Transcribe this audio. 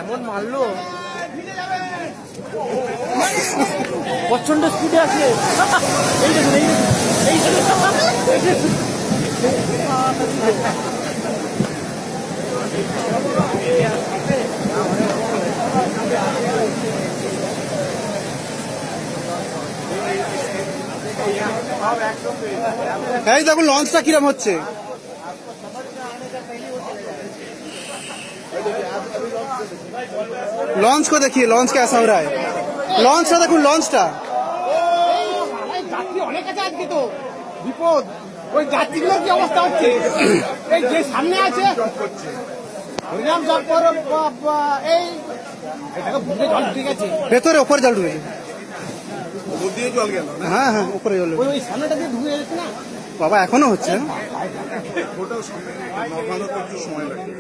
এমন মারলো প্রচন্ড স্পিডে আছে। এই দেখুন লঞ্চটা কিরম হচ্ছে। लॉन्च को देखिए, लॉन्च कैसा हो रहा है। लॉन्च का देखो, लॉन्चটা যাত্রী অনেক আছে আজকে, তো বিপদ। ওই যাত্রীগুলোর কি অবস্থা হচ্ছে, এই যে সামনে আছে হরিনাম জল পর এই এটাকে বুঝে জল ঢুকে গেছে ভেতরে, উপরে জল ঢুকেছে। দিয়ে জল গেল। হ্যাঁ হ্যাঁ, উপরে জল। ওই সামনেটা দিয়ে ঢুকে গেছে না বাবা, এখনো হচ্ছে। ওটাও নর্মাল হতে একটু সময় লাগে।